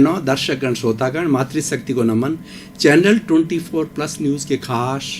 दर्शकगण श्रोतागण मातृशक्ति को नमन। चैनल 24+ न्यूज़ के खास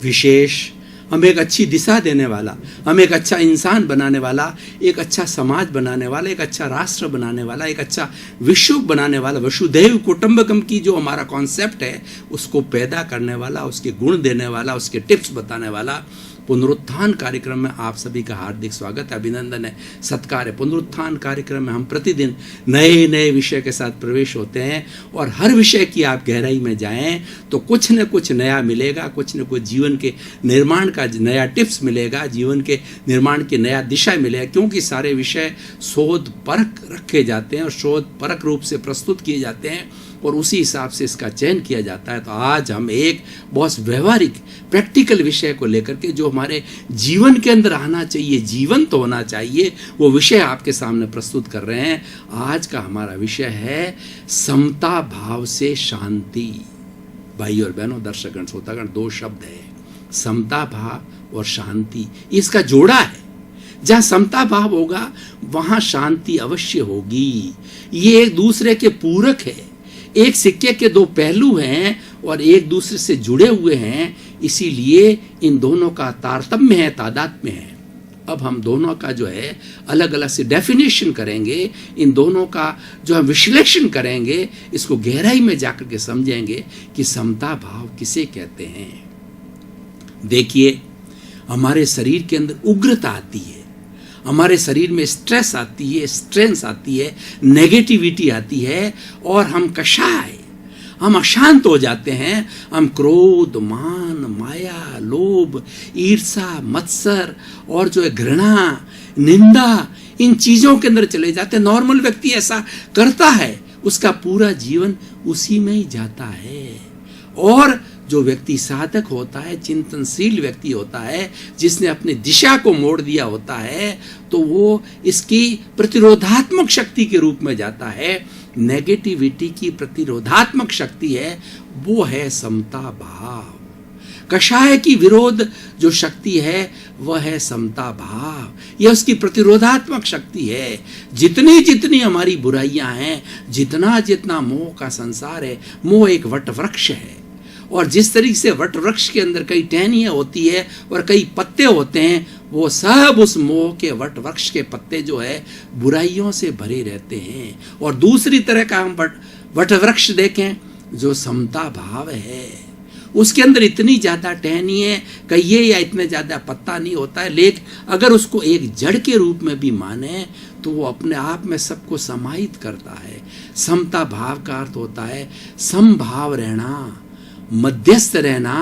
विशेष हमें एक अच्छी दिशा देने वाला, हमें एक अच्छा इंसान बनाने वाला, एक अच्छा समाज बनाने वाला, एक अच्छा राष्ट्र बनाने वाला, एक अच्छा विश्व बनाने वाला, वसुधैव कुटुंबकम की जो हमारा कॉन्सेप्ट है उसको पैदा करने वाला, उसके गुण देने वाला, उसके टिप्स बताने वाला पुनरुत्थान कार्यक्रम में आप सभी का हार्दिक स्वागत है, अभिनंदन है, सत्कार है। पुनरुत्थान कार्यक्रम में हम प्रतिदिन नए नए विषय के साथ प्रवेश होते हैं और हर विषय की आप गहराई में जाएं तो कुछ न कुछ नया मिलेगा, कुछ न कुछ जीवन के निर्माण का नया टिप्स मिलेगा, जीवन के निर्माण की नया दिशा मिलेगा, क्योंकि सारे विषय शोध परख रखे जाते हैं और शोध परख रूप से प्रस्तुत किए जाते हैं और उसी हिसाब से इसका चयन किया जाता है। तो आज हम एक बहुत व्यवहारिक प्रैक्टिकल विषय को लेकर के जो हमारे जीवन के अंदर आना चाहिए, जीवन तो होना चाहिए, वो विषय आपके सामने प्रस्तुत कर रहे हैं। आज का हमारा विषय है समता भाव से शांति। भाई और बहनों, दर्शकगण श्रोतागण, दो शब्द है, समता भाव और शांति, इसका जोड़ा है। जहाँ समता भाव होगा वहाँ शांति अवश्य होगी। ये एक दूसरे के पूरक है, एक सिक्के के दो पहलू हैं और एक दूसरे से जुड़े हुए हैं, इसीलिए इन दोनों का तारतम्य है, तादात्म्य है। अब हम दोनों का जो है अलग अलग से डेफिनेशन करेंगे, इन दोनों का जो हम विश्लेषण करेंगे, इसको गहराई में जाकर के समझेंगे कि समता भाव किसे कहते हैं। देखिए, हमारे शरीर के अंदर उग्रता आती है, हमारे शरीर में स्ट्रेस आती है, स्ट्रेंथ आती है, नेगेटिविटी आती है और हम कषाय, हम अशांत हो जाते हैं। हम क्रोध, मान, माया, लोभ, ईर्षा, मत्सर और जो है घृणा, निंदा, इन चीजों के अंदर चले जाते हैं। नॉर्मल व्यक्ति ऐसा करता है, उसका पूरा जीवन उसी में ही जाता है। और जो व्यक्ति साधक होता है, चिंतनशील व्यक्ति होता है, जिसने अपनी दिशा को मोड़ दिया होता है, तो वो इसकी प्रतिरोधात्मक शक्ति के रूप में जाता है। नेगेटिविटी की प्रतिरोधात्मक शक्ति है, वो है समता भाव। कषाय की विरोध जो शक्ति है वह है समता भाव, यह उसकी प्रतिरोधात्मक शक्ति है। जितनी जितनी हमारी बुराइयां हैं, जितना जितना मोह का संसार है, मोह एक वट वृक्ष है और जिस तरीके से वट वृक्ष के अंदर कई टहनियां होती है और कई पत्ते होते हैं, वो सब उस मोह के वट वृक्ष के पत्ते जो है बुराइयों से भरे रहते हैं। और दूसरी तरह का हम वट वृक्ष देखें जो समता भाव है, उसके अंदर इतनी ज्यादा टहनी है कहिए या इतने ज्यादा पत्ता नहीं होता है, लेकिन अगर उसको एक जड़ के रूप में भी माने तो वो अपने आप में सबको समाहित करता है। समता भाव का अर्थ होता है समभाव रहना, मध्यस्थ रहना,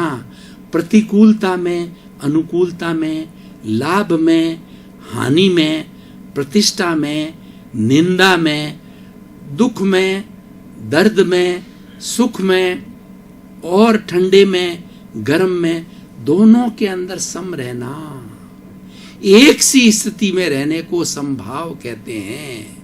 प्रतिकूलता में, अनुकूलता में, लाभ में, हानि में, प्रतिष्ठा में, निंदा में, दुख में, दर्द में, सुख में और ठंडे में, गर्म में, दोनों के अंदर सम रहना, एक सी स्थिति में रहने को समभाव कहते हैं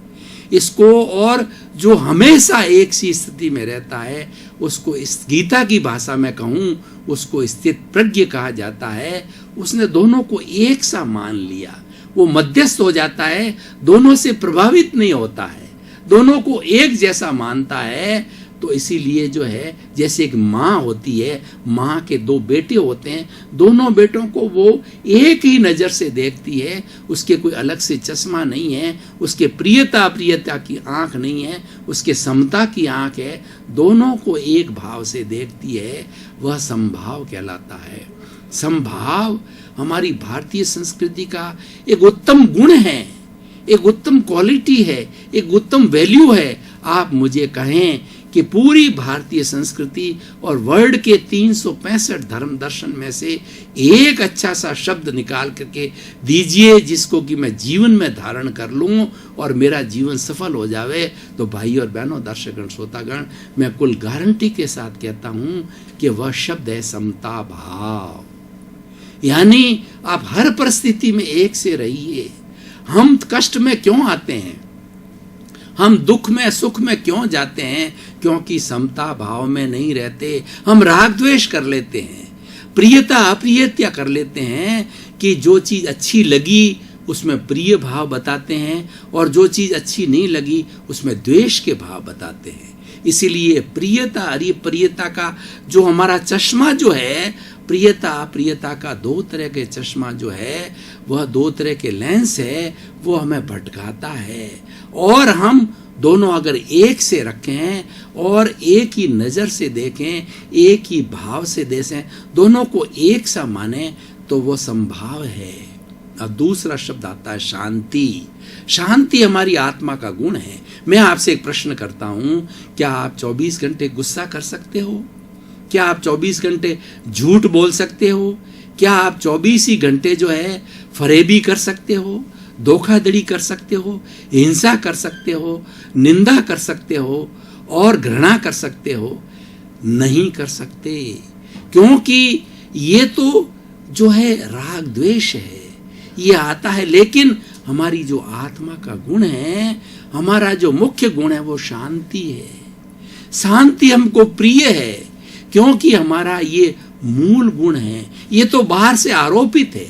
इसको। और जो हमेशा एक सी स्थिति में रहता है उसको, इस गीता की भाषा में कहूं, उसको स्थित प्रज्ञ कहा जाता है। उसने दोनों को एक सा मान लिया, वो मध्यस्थ हो जाता है, दोनों से प्रभावित नहीं होता है, दोनों को एक जैसा मानता है। तो इसीलिए जो है, जैसे एक माँ होती है, माँ के दो बेटे होते हैं, दोनों बेटों को वो एक ही नज़र से देखती है, उसके कोई अलग से चश्मा नहीं है, उसके प्रियता अप्रियता की आंख नहीं है, उसके समता की आंख है, दोनों को एक भाव से देखती है, वह समभाव कहलाता है। समभाव हमारी भारतीय संस्कृति का एक उत्तम गुण है, एक उत्तम क्वालिटी है, एक उत्तम वैल्यू है। आप मुझे कहें कि पूरी भारतीय संस्कृति और वर्ल्ड के 365 धर्म दर्शन में से एक अच्छा सा शब्द निकाल करके दीजिए जिसको कि मैं जीवन में धारण कर लूं और मेरा जीवन सफल हो जावे, तो भाई और बहनों, दर्शकगण श्रोतागण, मैं कुल गारंटी के साथ कहता हूं कि वह शब्द है समता भाव। यानी आप हर परिस्थिति में एक से रहिए। हम कष्ट में क्यों आते हैं, हम दुख में सुख में क्यों जाते हैं, क्योंकि समता भाव में नहीं रहते। हम राग द्वेष कर लेते हैं, प्रियता अप्रियता कर लेते हैं कि जो चीज अच्छी लगी उसमें प्रिय भाव बताते हैं, और जो चीज़ अच्छी नहीं लगी उसमें द्वेष के भाव बताते हैं। इसीलिए प्रियता अप्रियता का जो हमारा चश्मा जो है, प्रियता अप्रियता का दो तरह के चश्मा जो है, वह दो तरह के लेंस है, वो हमें भटकाता है। और हम दोनों अगर एक से रखें और एक ही नज़र से देखें, एक ही भाव से देखें, दोनों को एक सा माने, तो वो संभाव है। अब दूसरा शब्द आता है शांति। शांति हमारी आत्मा का गुण है। मैं आपसे एक प्रश्न करता हूं, क्या आप 24 घंटे गुस्सा कर सकते हो? क्या आप 24 घंटे झूठ बोल सकते हो? क्या आप 24 ही घंटे जो है फरेबी कर सकते हो, धोखाधड़ी कर सकते हो, हिंसा कर सकते हो, निंदा कर सकते हो और घृणा कर सकते हो? नहीं कर सकते, क्योंकि ये तो जो है राग द्वेष है, ये आता है। लेकिन हमारी जो आत्मा का गुण है, हमारा जो मुख्य गुण है, वो शांति है। शांति हमको प्रिय है, क्योंकि हमारा ये मूल गुण है। ये तो बाहर से आरोपित है।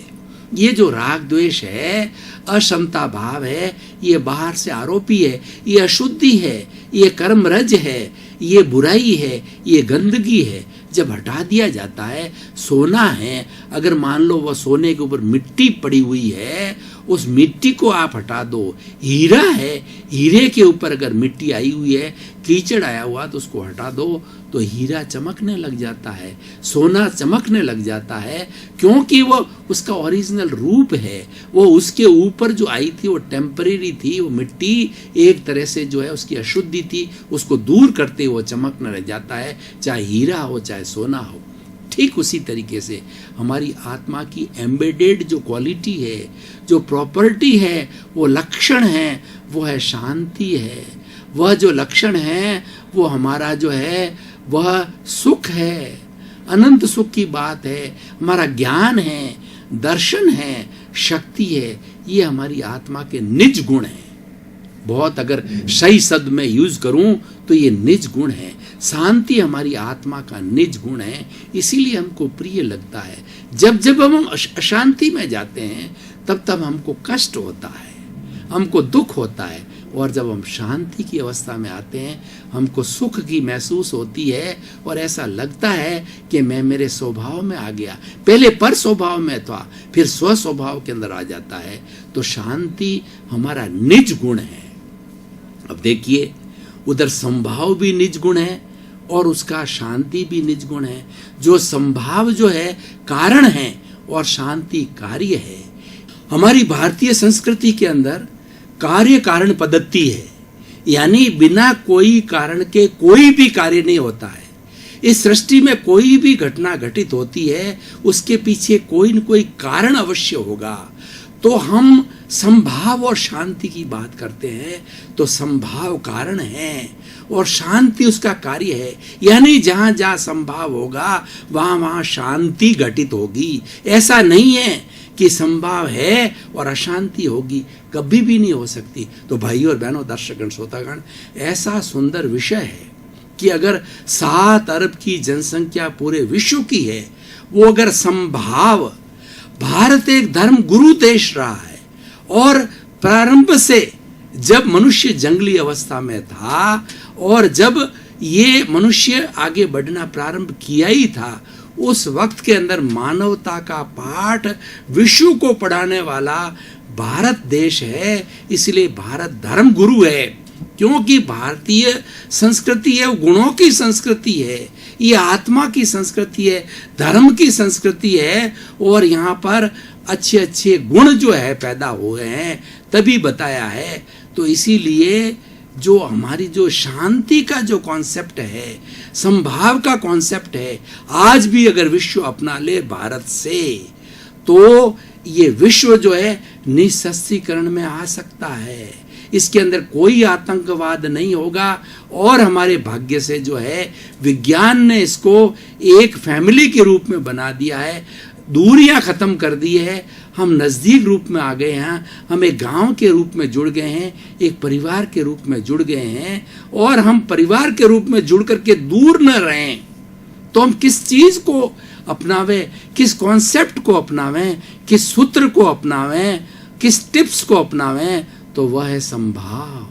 ये जो राग द्वेष है, अक्षमता भाव है, ये बाहर से आरोपी है, ये अशुद्धि है, ये कर्म रज है, ये बुराई है, ये गंदगी है। जब हटा दिया जाता है, सोना है, अगर मान लो वह सोने के ऊपर मिट्टी पड़ी हुई है, उस मिट्टी को आप हटा दो। हीरा है, हीरे के ऊपर अगर मिट्टी आई हुई है, कीचड़ आया हुआ, तो उसको हटा दो, तो हीरा चमकने लग जाता है, सोना चमकने लग जाता है, क्योंकि वो उसका ओरिजिनल रूप है। वो उसके ऊपर जो आई थी वो टेम्परेरी थी, वो मिट्टी एक तरह से जो है उसकी अशुद्धि थी, उसको दूर करते हुए चमकने लग जाता है, चाहे हीरा हो चाहे सोना हो। ठीक उसी तरीके से हमारी आत्मा की एम्बेडेड जो क्वालिटी है, जो प्रॉपर्टी है, वो लक्षण है, वो है शांति है। वह जो लक्षण है वो हमारा जो है वह सुख है, अनंत सुख की बात है, हमारा ज्ञान है, दर्शन है, शक्ति है। ये हमारी आत्मा के निज गुण हैं। बहुत अगर सही शब्द में यूज करूं तो ये निज गुण है। शांति हमारी आत्मा का निज गुण है, इसीलिए हमको प्रिय लगता है। जब जब हम अशांति में जाते हैं तब तब हमको कष्ट होता है, हमको दुख होता है, और जब हम शांति की अवस्था में आते हैं हमको सुख की महसूस होती है, और ऐसा लगता है कि मैं मेरे स्वभाव में आ गया। पहले पर स्वभाव में था, फिर स्व स्वभाव के अंदर आ जाता है। तो शांति हमारा निज गुण है। अब देखिए, उधर संभाव भी निज गुण है और उसका शांति भी निज गुण है। जो संभाव जो है कारण है और शांति कार्य है। हमारी भारतीय संस्कृति के अंदर कार्य कारण पद्धति है, यानी बिना कोई कारण के कोई भी कार्य नहीं होता है। इस सृष्टि में कोई भी घटना घटित होती है, उसके पीछे कोई न कोई कारण अवश्य होगा। तो हम संभाव और शांति की बात करते हैं, तो संभाव कारण है और शांति उसका कार्य है। यानी जहां जहां संभाव होगा वहां वहां शांति घटित होगी। ऐसा नहीं है कि संभाव है और अशांति होगी, कभी भी नहीं हो सकती। तो भाई और बहनों, दर्शकगण, श्रोतागण, ऐसा सुंदर विषय है कि अगर 7 अरब की जनसंख्या पूरे विश्व की है, वो अगर संभाव, भारत एक धर्म गुरु देश रहा है, और प्रारंभ से जब मनुष्य जंगली अवस्था में था और जब ये मनुष्य आगे बढ़ना प्रारंभ किया ही था, उस वक्त के अंदर मानवता का पाठ विश्व को पढ़ाने वाला भारत देश है। इसलिए भारत धर्म गुरु है, क्योंकि भारतीय संस्कृति है, वो गुणों की संस्कृति है, ये आत्मा की संस्कृति है, धर्म की संस्कृति है। और यहाँ पर अच्छे अच्छे गुण जो है पैदा हुए हैं, तभी बताया है। तो इसीलिए जो हमारी जो शांति का जो कॉन्सेप्ट है, संभाव का कॉन्सेप्ट है, आज भी अगर विश्व अपना ले भारत से, तो ये विश्व जो है निःशस्त्रीकरण में आ सकता है। इसके अंदर कोई आतंकवाद नहीं होगा। और हमारे भाग्य से जो है विज्ञान ने इसको एक फैमिली के रूप में बना दिया है, दूरियां खत्म कर दी है, हम नज़दीक रूप में आ गए हैं, हम एक गांव के रूप में जुड़ गए हैं, एक परिवार के रूप में जुड़ गए हैं। और हम परिवार के रूप में जुड़ करके दूर न रहें, तो हम किस चीज़ को अपनावें, किस कॉन्सेप्ट को अपनावें, किस सूत्र को अपनावें, किस टिप्स को अपनावें, तो वह है संभाव।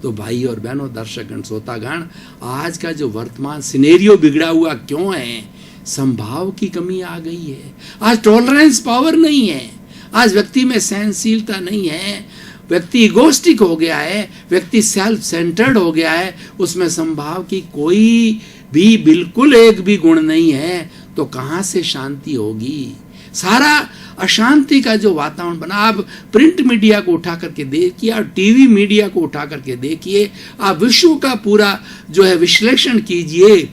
तो भाई और बहनों, दर्शकगण, श्रोतागण, आज का जो वर्तमान सिनेरियो बिगड़ा हुआ क्यों है? संभाव की कमी आ गई है। आज टॉलरेंस पावर नहीं है, आज व्यक्ति में सहनशीलता नहीं है, व्यक्ति इगोस्टिक हो गया है, व्यक्ति सेल्फ सेंटर्ड हो गया है, उसमें संभाव की कोई भी, बिल्कुल एक भी गुण नहीं है। तो कहाँ से शांति होगी? सारा अशांति का जो वातावरण बना, आप प्रिंट मीडिया को उठा करके देखिए, आप टीवी मीडिया को उठा करके देखिए, आप विश्व का पूरा जो है विश्लेषण कीजिए।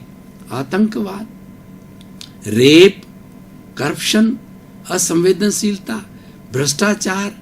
आतंकवाद, रेप, करप्शन, असंवेदनशीलता, भ्रष्टाचार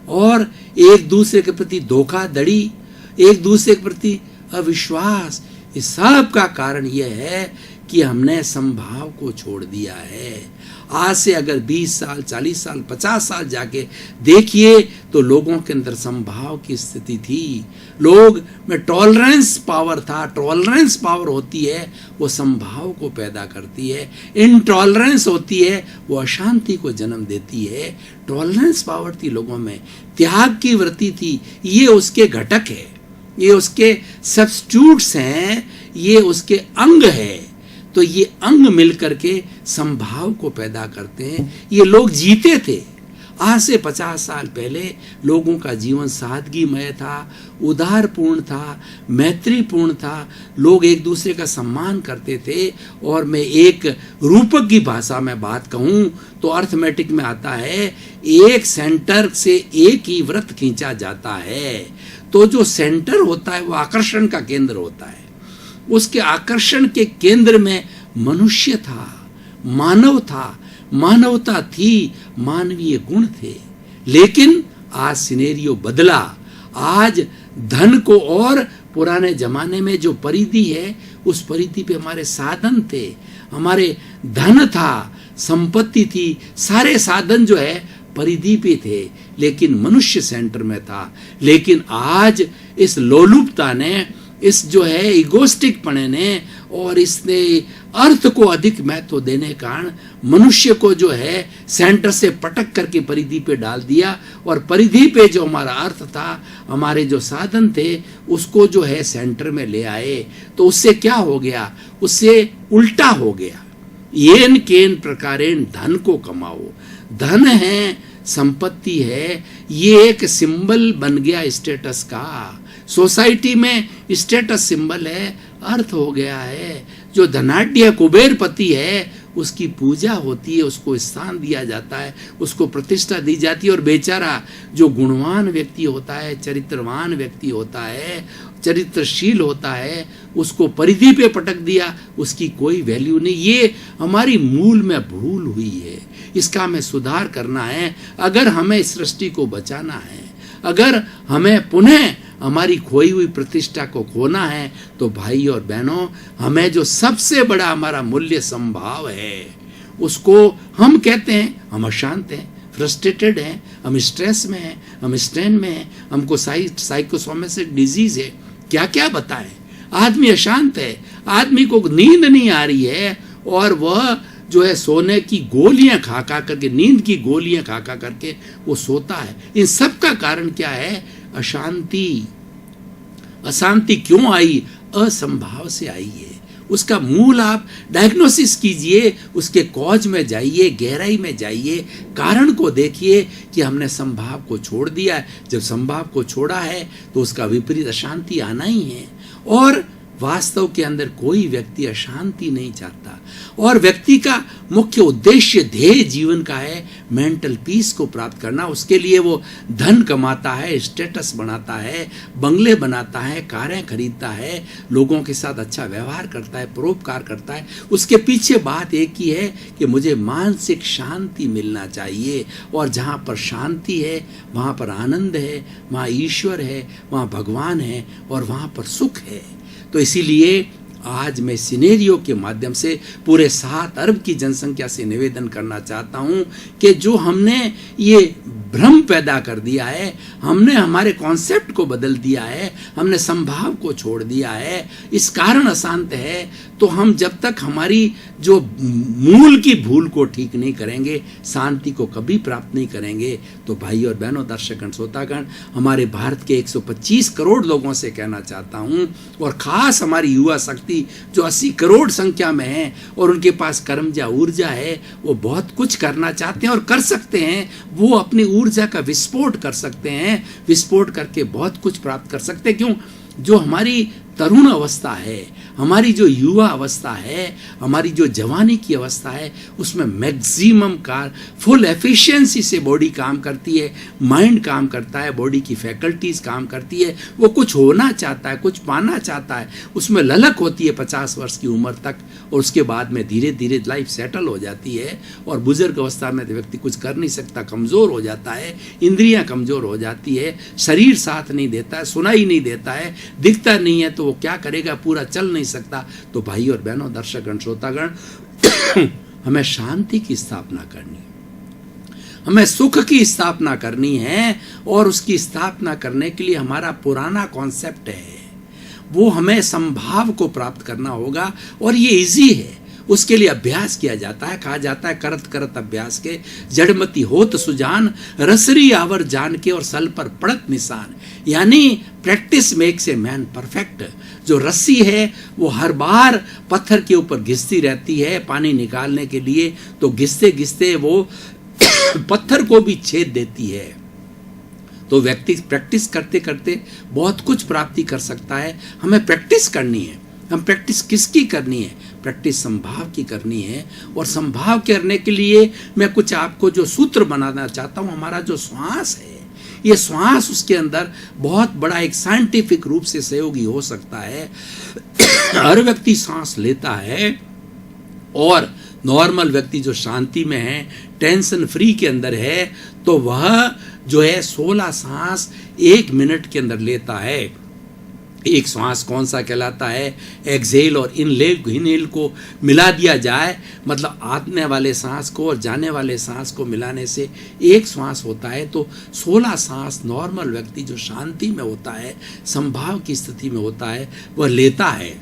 और एक दूसरे के प्रति धोखाधड़ी, एक दूसरे के प्रति अविश्वास, इस सब का कारण यह है कि हमने संभाव को छोड़ दिया है। आज से अगर 20 साल, 40 साल, 50 साल जाके देखिए तो लोगों के अंदर संभाव की स्थिति थी, लोग में टॉलरेंस पावर था। टॉलरेंस पावर होती है वो संभाव को पैदा करती है, इनटॉलरेंस होती है वो अशांति को जन्म देती है। टॉलरेंस पावर थी लोगों में, त्याग की वृत्ति थी, ये उसके घटक है, ये उसके सब्स्टिट्यूट्स हैं, ये उसके अंग है। तो ये अंग मिलकर के संभाव को पैदा करते हैं। ये लोग जीते थे। आज से 50 साल पहले लोगों का जीवन सादगीमय था, उदारपूर्ण था, मैत्रीपूर्ण था, लोग एक दूसरे का सम्मान करते थे। और मैं एक रूपक की भाषा में बात कहूँ तो अर्थमेटिक में आता है, एक सेंटर से एक ही वृत्त खींचा जाता है। तो जो सेंटर होता है वो आकर्षण का केंद्र होता है, उसके आकर्षण के केंद्र में मनुष्य था, मानव था, मानवता थी, मानवीय गुण थे। लेकिन आज सिनेरियो बदला। आज धन को, और पुराने जमाने में जो परिधि है उस परिधि पे हमारे साधन थे, हमारे धन था, संपत्ति थी, सारे साधन जो है परिधि पे थे, लेकिन मनुष्य सेंटर में था। लेकिन आज इस लोलुपता ने, इस जो है इगोस्टिक पने ने, और इसने अर्थ को अधिक महत्व देने के कारण मनुष्य को जो है सेंटर से पटक करके परिधि पे डाल दिया। और परिधि पे जो हमारा अर्थ था, हमारे जो साधन थे, उसको जो है सेंटर में ले आए। तो उससे क्या हो गया? उससे उल्टा हो गया। येन केन प्रकारेण धन को कमाओ। धन है, संपत्ति है, ये एक सिंबल बन गया स्टेटस का। सोसाइटी में स्टेटस सिंबल है, अर्थ हो गया है। जो धनाढ्य कुबेरपति है उसकी पूजा होती है, उसको स्थान दिया जाता है, उसको प्रतिष्ठा दी जाती है। और बेचारा जो गुणवान व्यक्ति होता है, चरित्रवान व्यक्ति होता है, चरित्रशील होता है, उसको परिधि पे पटक दिया, उसकी कोई वैल्यू नहीं। ये हमारी मूल में भूल हुई है, इसका हमें सुधार करना है। अगर हमें सृष्टि को बचाना है, अगर हमें पुनः हमारी खोई हुई प्रतिष्ठा को खोना है, तो भाई और बहनों, हमें जो सबसे बड़ा हमारा मूल्य संभाव है, उसको हम कहते हैं हम अशांत हैं, फ्रस्ट्रेटेड हैं, हम स्ट्रेस में हैं, हम स्ट्रेन में हैं, हमको साइकोसोमेटिक डिजीज है, क्या क्या बताएं। आदमी अशांत है, आदमी को नींद नहीं आ रही है, और वह जो है सोने की गोलियां खा खा करके, नींद की गोलियां खा खा करके वो सोता है। इन सब का कारण क्या है? अशांति। अशांति क्यों आई? असंभाव से आई है। उसका मूल आप डायग्नोसिस कीजिए, उसके कॉज में जाइए, गहराई में जाइए, कारण को देखिए कि हमने संभाव को छोड़ दिया है। जब संभाव को छोड़ा है तो उसका विपरीत अशांति आना ही है। और वास्तव के अंदर कोई व्यक्ति अशांति नहीं चाहता, और व्यक्ति का मुख्य उद्देश्य, ध्येय जीवन का है मेंटल पीस को प्राप्त करना। उसके लिए वो धन कमाता है, स्टेटस बनाता है, बंगले बनाता है, कारें खरीदता है, लोगों के साथ अच्छा व्यवहार करता है, परोपकार करता है। उसके पीछे बात एक ही है कि मुझे मानसिक शांति मिलना चाहिए, और जहाँ पर शांति है वहाँ पर आनंद है, वहाँ ईश्वर है, वहाँ भगवान है, और वहाँ पर सुख है। तो इसीलिए आज मैं सिनेरियो के माध्यम से पूरे 7 अरब की जनसंख्या से निवेदन करना चाहता हूं कि जो हमने ये भ्रम पैदा कर दिया है, हमने हमारे कॉन्सेप्ट को बदल दिया है, हमने संभाव को छोड़ दिया है, इस कारण अशांत है। तो हम जब तक हमारी जो मूल की भूल को ठीक नहीं करेंगे, शांति को कभी प्राप्त नहीं करेंगे। तो भाई और बहनों, दर्शकगण, श्रोतागण, हमारे भारत के 125 करोड़ लोगों से कहना चाहता हूं, और खास हमारी युवा शक्ति जो 80 करोड़ संख्या में है और उनके पास कर्मजा ऊर्जा है, वो बहुत कुछ करना चाहते हैं और कर सकते हैं। वो अपनी ऊर्जा का विस्फोट कर सकते हैं, विस्फोट करके बहुत कुछ प्राप्त कर सकते हैं। क्यों? जो हमारी तरुण अवस्था है, हमारी जो युवा अवस्था है, हमारी जो जवानी की अवस्था है, उसमें मैक्सिमम फुल एफिशिएंसी से बॉडी काम करती है, माइंड काम करता है, बॉडी की फैकल्टीज काम करती है। वो कुछ होना चाहता है, कुछ पाना चाहता है, उसमें ललक होती है 50 वर्ष की उम्र तक, और उसके बाद में धीरे धीरे लाइफ सेटल हो जाती है। और बुजुर्ग अवस्था में व्यक्ति कुछ कर नहीं सकता, कमज़ोर हो जाता है, इंद्रियां कमज़ोर हो जाती है, शरीर साथ नहीं देता है, सुनाई नहीं देता है, दिखता नहीं है, तो वो क्या करेगा, पूरा चल नहीं सकता। तो भाई और बहनों, दर्शकगण, श्रोतागण, हमें शांति की स्थापना करनी है, हमें सुख की स्थापना करनी है, और उसकी स्थापना करने के लिए हमारा पुराना कॉन्सेप्ट है, वो हमें संभाव को प्राप्त करना होगा। और ये इजी है, उसके लिए अभ्यास किया जाता है। कहा जाता है करत करत अभ्यास के जड़मती होत सुजान, रसरी आवर जान के और सल पर पड़त निशान। यानी practice makes a man perfect. जो रस्सी है वो हर बार पत्थर के ऊपर घिसती रहती है पानी निकालने के लिए, तो घिसते घिसते वो पत्थर को भी छेद देती है। तो व्यक्ति प्रैक्टिस करते करते बहुत कुछ प्राप्ति कर सकता है। हमें प्रैक्टिस करनी है। हम प्रैक्टिस किसकी करनी है? प्रैक्टिस संभाव की करनी है। और संभाव करने के लिए मैं कुछ आपको जो सूत्र बनाना चाहता हूं, हमारा जो श्वास है, ये श्वास उसके अंदर बहुत बड़ा एक साइंटिफिक रूप से सहयोगी हो सकता है। हर व्यक्ति सांस लेता है, और नॉर्मल व्यक्ति जो शांति में है, टेंशन फ्री के अंदर है, तो वह जो है 16 सांस 1 मिनट के अंदर लेता है। एक श्वास कौन सा कहलाता है? एक्सेल और इनहेल को मिला दिया जाए, मतलब आने वाले सांस को और जाने वाले सांस को मिलाने से एक श्वास होता है। तो 16 सांस नॉर्मल व्यक्ति जो शांति में होता है, संभाव की स्थिति में होता है, वह लेता है।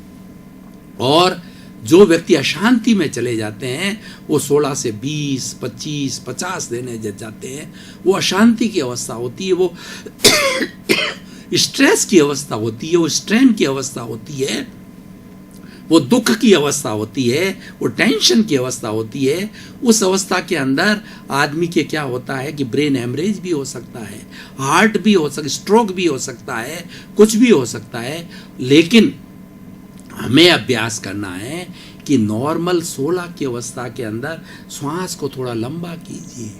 और जो व्यक्ति अशांति में चले जाते हैं, वो 16 से 20, 25, 50 देने जाते हैं। वो अशांति की अवस्था होती है, वो स्ट्रेस की अवस्था होती है, वो स्ट्रेन की अवस्था होती है, वो दुख की अवस्था होती है, वो टेंशन की अवस्था होती है। उस अवस्था के अंदर आदमी के क्या होता है कि ब्रेन हेमरेज भी हो सकता है, हार्ट भी हो सकता है, स्ट्रोक भी हो सकता है, कुछ भी हो सकता है। लेकिन हमें अभ्यास करना है कि नॉर्मल 16 की अवस्था के अंदर श्वास को थोड़ा लंबा कीजिए,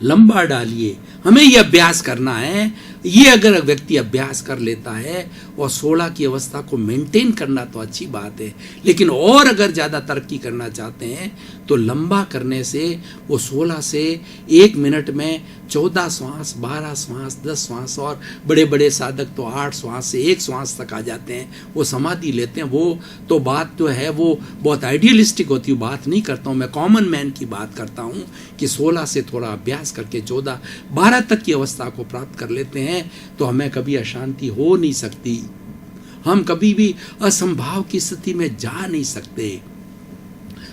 लंबा डालिए। हमें यह अभ्यास करना है। ये अगर व्यक्ति अभ्यास कर लेता है और 16 की अवस्था को मेंटेन करना तो अच्छी बात है, लेकिन और अगर ज़्यादा तरक्की करना चाहते हैं तो लंबा करने से वो 16 से 1 मिनट में 14 श्वास, 12 श्वास, 10 श्वास, और बड़े बड़े साधक तो 8 श्वास से 1 श्वास तक आ जाते हैं, वो समाधि लेते हैं। वो तो बात जो है वो बहुत आइडियलिस्टिक होती है, बात नहीं करता हूँ मैं, कॉमन मैन की बात करता हूँ कि 16 से थोड़ा अभ्यास करके 14, 12 तक की अवस्था को प्राप्त कर लेते हैं, तो हमें कभी अशांति हो नहीं सकती। हम कभी भी असंभाव की स्थिति में जा नहीं सकते,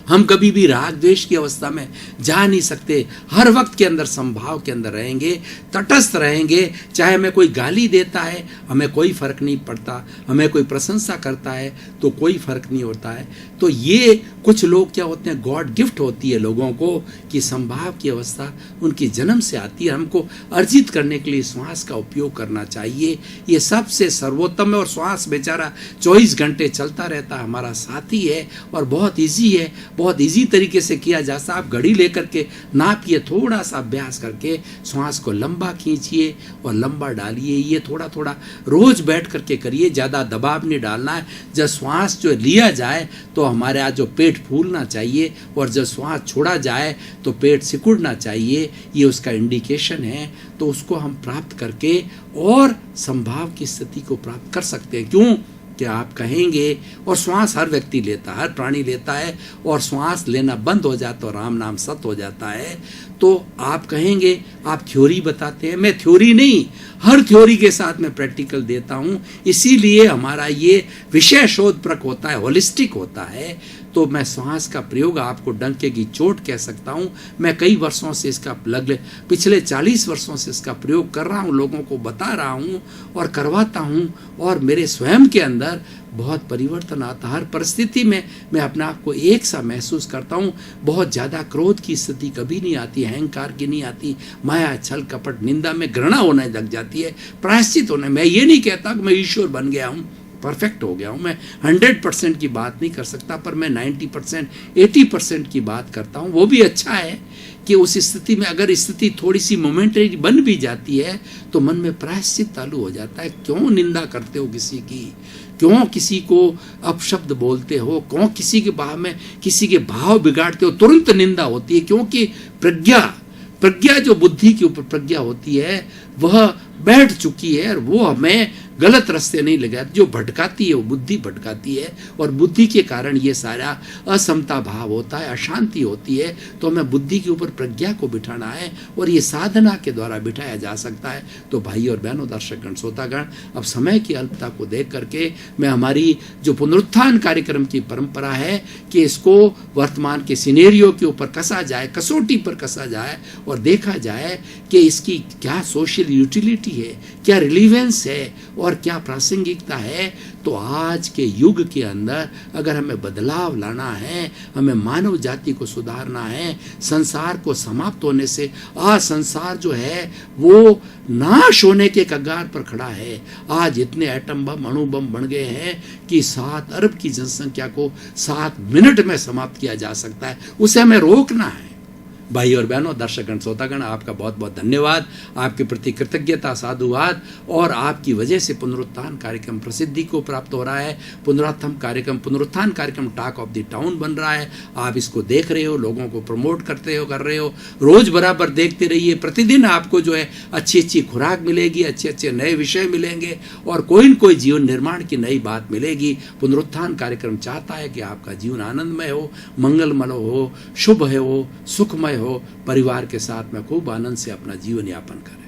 हम कभी भी राग द्वेष की अवस्था में जा नहीं सकते। हर वक्त के अंदर संभाव के अंदर रहेंगे, तटस्थ रहेंगे। चाहे हमें कोई गाली देता है, हमें कोई फर्क नहीं पड़ता, हमें कोई प्रशंसा करता है तो कोई फर्क नहीं होता है। तो ये कुछ लोग क्या होते हैं, गॉड गिफ्ट होती है लोगों को कि संभाव की अवस्था उनकी जन्म से आती है। हमको अर्जित करने के लिए श्वास का उपयोग करना चाहिए, ये सबसे सर्वोत्तम है। और श्वास बेचारा 24 घंटे चलता रहता है, हमारा साथी है, और बहुत ईजी है, बहुत इजी तरीके से किया जा सकता। आप घड़ी लेकर के नापिए, थोड़ा सा अभ्यास करके श्वास को लंबा खींचिए और लंबा डालिए। ये थोड़ा थोड़ा रोज बैठ करके करिए, ज़्यादा दबाव नहीं डालना है। जब श्वास जो लिया जाए तो हमारे यहाँ जो पेट फूलना चाहिए, और जब श्वास छोड़ा जाए तो पेट सिकुड़ना चाहिए, ये उसका इंडिकेशन है। तो उसको हम प्राप्त करके और संभाव की स्थिति को प्राप्त कर सकते हैं। क्यों? कि आप कहेंगे, और श्वास हर व्यक्ति लेता है, हर प्राणी लेता है, और श्वास लेना बंद हो जाता है और राम नाम सत हो जाता है। तो आप कहेंगे आप थ्योरी बताते हैं, मैं थ्योरी नहीं, हर थ्योरी के साथ मैं प्रैक्टिकल देता हूँ। इसीलिए हमारा ये विषय शोधप्रक होता है, होलिस्टिक होता है। तो मैं श्वास का प्रयोग आपको डंके की चोट कह सकता हूँ। मैं कई वर्षों से इसका पिछले 40 वर्षों से इसका प्रयोग कर रहा हूँ, लोगों को बता रहा हूँ और करवाता हूँ, और मेरे स्वयं के अंदर बहुत परिवर्तन आता। हर परिस्थिति में मैं अपने आप को एक सा महसूस करता हूँ। बहुत ज़्यादा क्रोध की स्थिति कभी नहीं आती, अहंकार की नहीं आती, माया छल कपट निंदा में घृणा होने लग जाती है, प्रायश्चित होने। मैं ये नहीं कहता कि मैं ईश्वर बन गया हूँ, परफेक्ट हो गया हूँ, मैं 100% की बात नहीं कर सकता, पर मैं 90% 80% की बात करता हूँ। वो भी अच्छा है कि उस स्थिति में अगर स्थिति थोड़ी सी मोमेंटरी बन भी जाती है तो मन में प्रायश्चित चालू हो जाता है। क्यों निंदा करते हो किसी की, क्यों किसी को अपशब्द बोलते हो, क्यों किसी के भाव बिगाड़ते हो। तुरंत निंदा होती है, क्योंकि प्रज्ञा जो बुद्धि के ऊपर प्रज्ञा होती है वह बैठ चुकी है, और वो हमें गलत रास्ते नहीं लगाती। जो भटकाती है वो बुद्धि भटकाती है, और बुद्धि के कारण ये सारा असमता भाव होता है, अशांति होती है। तो हमें बुद्धि के ऊपर प्रज्ञा को बिठाना है, और ये साधना के द्वारा बिठाया जा सकता है। तो भाई और बहनों, दर्शकगण, श्रोतागण, अब समय की अल्पता को देख करके मैं हमारी जो पुनरुत्थान कार्यक्रम की परंपरा है कि इसको वर्तमान के सिनेरियो के ऊपर कसा जाए, कसौटी पर कसा जाए, और देखा जाए कि इसकी क्या सोशल यूटिलिटी है, क्या रिलीवेंस है और क्या प्रासंगिकता है। तो आज के युग के अंदर अगर हमें बदलाव लाना है, हमें मानव जाति को सुधारना है, संसार को समाप्त होने से, आज संसार जो है वो नाश होने के कगार पर खड़ा है। आज इतने एटम बम, अणु बम बन गए हैं कि 7 अरब की जनसंख्या को 7 मिनट में समाप्त किया जा सकता है। उसे हमें रोकना है। भाई और बहनों, दर्शकगण, श्रोतागण, आपका बहुत बहुत धन्यवाद, आपके प्रति कृतज्ञता, साधुवाद, और आपकी वजह से पुनरुत्थान कार्यक्रम प्रसिद्धि को प्राप्त हो रहा है। पुनरुत्थान कार्यक्रम टॉक ऑफ द टाउन बन रहा है। आप इसको देख रहे हो, लोगों को प्रमोट कर रहे हो। रोज बराबर देखते रहिए। प्रतिदिन आपको जो है अच्छी अच्छी खुराक मिलेगी, अच्छे अच्छे नए विषय मिलेंगे, और कोई न कोई जीवन निर्माण की नई बात मिलेगी। पुनरुत्थान कार्यक्रम चाहता है कि आपका जीवन आनंदमय हो, मंगलमय हो, शुभ हो, सुखमय हो, परिवार के साथ में खूब आनंद से अपना जीवन यापन करें।